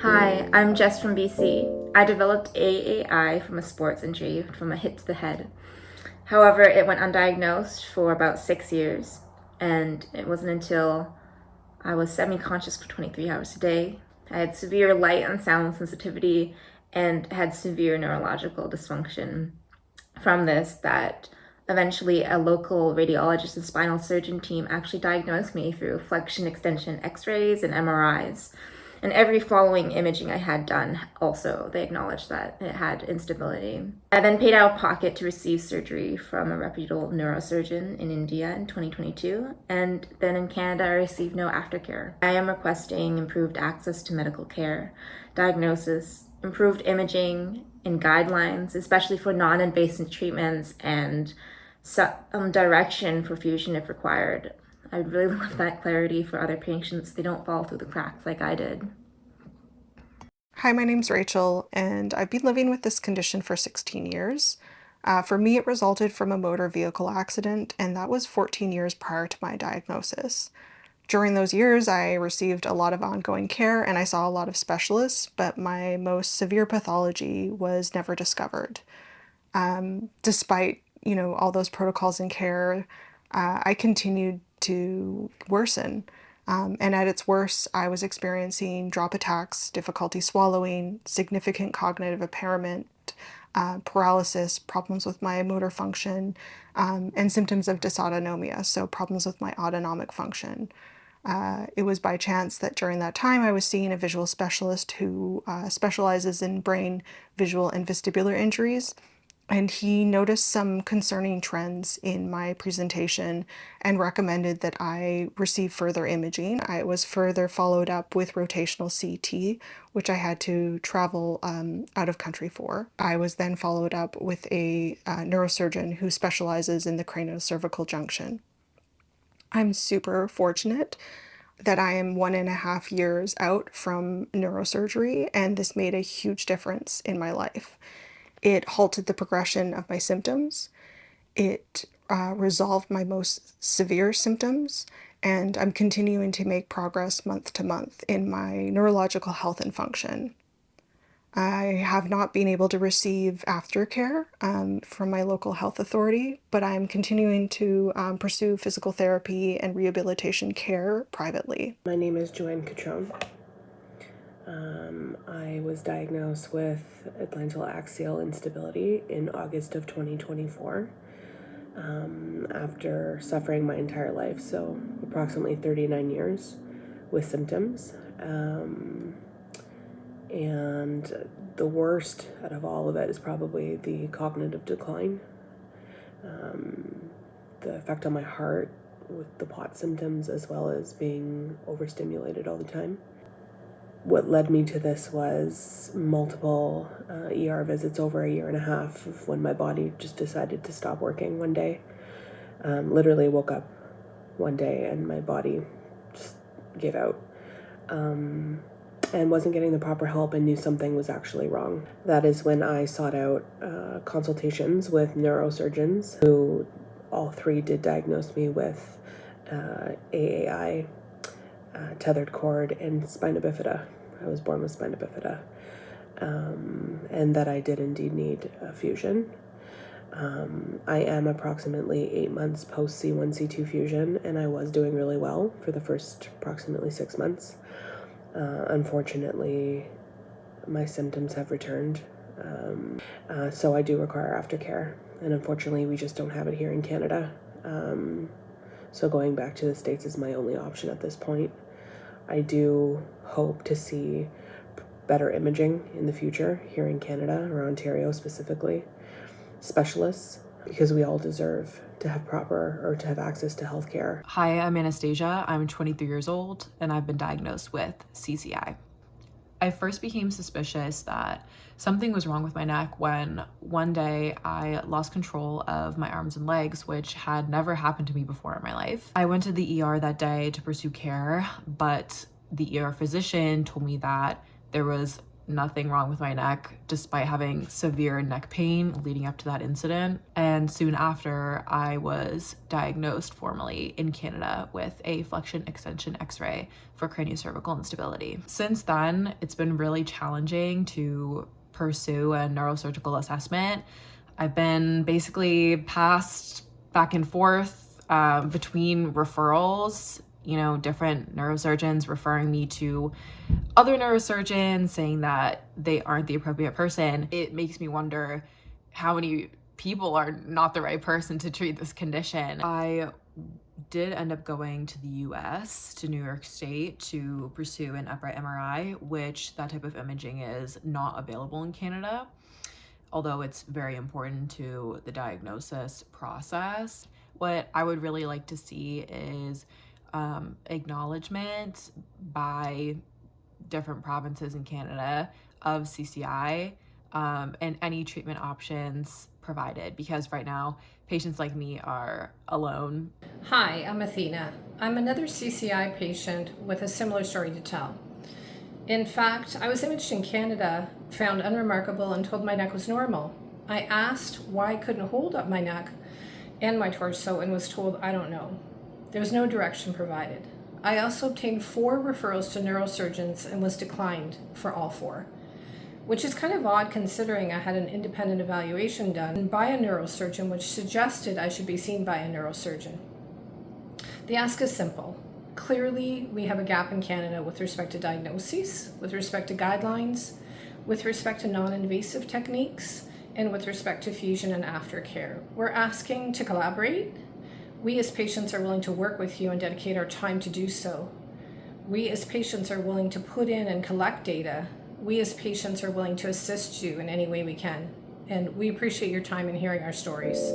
Hi, I'm Jess from BC. I developed AAI from a sports injury from a hit to the head. However, it went undiagnosed for about 6 years, and it wasn't until I was semi-conscious for 23 hours a day. I had severe light and sound sensitivity and had severe neurological dysfunction from this that eventually a local radiologist and spinal surgeon team actually diagnosed me through flexion extension x-rays and MRIs. And every following imaging I had done, also, they acknowledged that it had instability. I then paid out of pocket to receive surgery from a reputable neurosurgeon in India in 2022, and then in Canada, I received no aftercare. I am requesting improved access to medical care, diagnosis, improved imaging, and guidelines, especially for non-invasive treatments, and some direction for fusion if required. I would really love that clarity for other patients. They don't fall through the cracks like I did. Hi, my name's Rachel, and I've been living with this condition for 16 years. For me, it resulted from a motor vehicle accident, and that was 14 years prior to my diagnosis. During those years, I received a lot of ongoing care and I saw a lot of specialists, but my most severe pathology was never discovered. Despite, all those protocols and care, I continued to worsen. And at its worst, I was experiencing drop attacks, difficulty swallowing, significant cognitive impairment, paralysis, problems with my motor function, and symptoms of dysautonomia, so problems with my autonomic function. It was by chance that during that time I was seeing a visual specialist who specializes in brain, visual, and vestibular injuries. And he noticed some concerning trends in my presentation and recommended that I receive further imaging. I was further followed up with rotational CT, which I had to travel out of country for. I was then followed up with a neurosurgeon who specializes in the craniocervical junction. I'm super fortunate that I am 1.5 years out from neurosurgery, and this made a huge difference in my life. It halted the progression of my symptoms. It resolved my most severe symptoms, and I'm continuing to make progress month to month in my neurological health and function. I have not been able to receive aftercare from my local health authority, but I'm continuing to pursue physical therapy and rehabilitation care privately. My name is Joan. I was diagnosed with Atlantal instability in August of 2024 after suffering my entire life, so approximately 39 years with symptoms. And the worst out of all of it is probably the cognitive decline. The effect on my heart with the POT symptoms, as well as being overstimulated all the time. What led me to this was multiple ER visits over 1.5 years of when my body just decided to stop working one day. Literally woke up one day and my body just gave out. And wasn't getting the proper help and knew something was actually wrong. That is when I sought out consultations with neurosurgeons, who all three did diagnose me with AAI, tethered cord, and spina bifida. I was born with spina bifida. And that I did indeed need a fusion. I am approximately 8 months post C1, C2 fusion, and I was doing really well for the first approximately 6 months. Unfortunately, my symptoms have returned, so I do require aftercare, and unfortunately we just don't have it here in Canada. So going back to the States is my only option at this point. I do hope to see better imaging in the future here in Canada, or Ontario specifically, specialists, because we all deserve to have access to healthcare. Hi, I'm Anastasia. I'm 23 years old and I've been diagnosed with CCI. I first became suspicious that something was wrong with my neck when one day I lost control of my arms and legs, which had never happened to me before in my life. I went to the ER that day to pursue care, but the ER physician told me that there was nothing wrong with my neck despite having severe neck pain leading up to that incident. And soon after, I was diagnosed formally in Canada with a flexion extension x-ray for craniocervical instability. Since then, it's been really challenging to pursue a neurosurgical assessment. I've been basically passed back and forth between referrals, different neurosurgeons referring me to other neurosurgeons saying that they aren't the appropriate person. It makes me wonder how many people are not the right person to treat this condition. I did end up going to the US, to New York State, to pursue an upright MRI, which that type of imaging is not available in Canada, although it's very important to the diagnosis process. What I would really like to see is acknowledgement by different provinces in Canada of CCI and any treatment options provided, because right now patients like me are alone. Hi, I'm Athena. I'm another CCI patient with a similar story to tell. In fact, I was imaged in Canada, found unremarkable, and told my neck was normal. I asked why I couldn't hold up my neck and my torso and was told I don't know. There was no direction provided. I also obtained 4 referrals to neurosurgeons and was declined for all 4, which is kind of odd considering I had an independent evaluation done by a neurosurgeon which suggested I should be seen by a neurosurgeon. The ask is simple. Clearly, we have a gap in Canada with respect to diagnoses, with respect to guidelines, with respect to non-invasive techniques, and with respect to fusion and aftercare. We're asking to collaborate. We as patients are willing to work with you and dedicate our time to do so. We as patients are willing to put in and collect data. We as patients are willing to assist you in any way we can. And we appreciate your time in hearing our stories.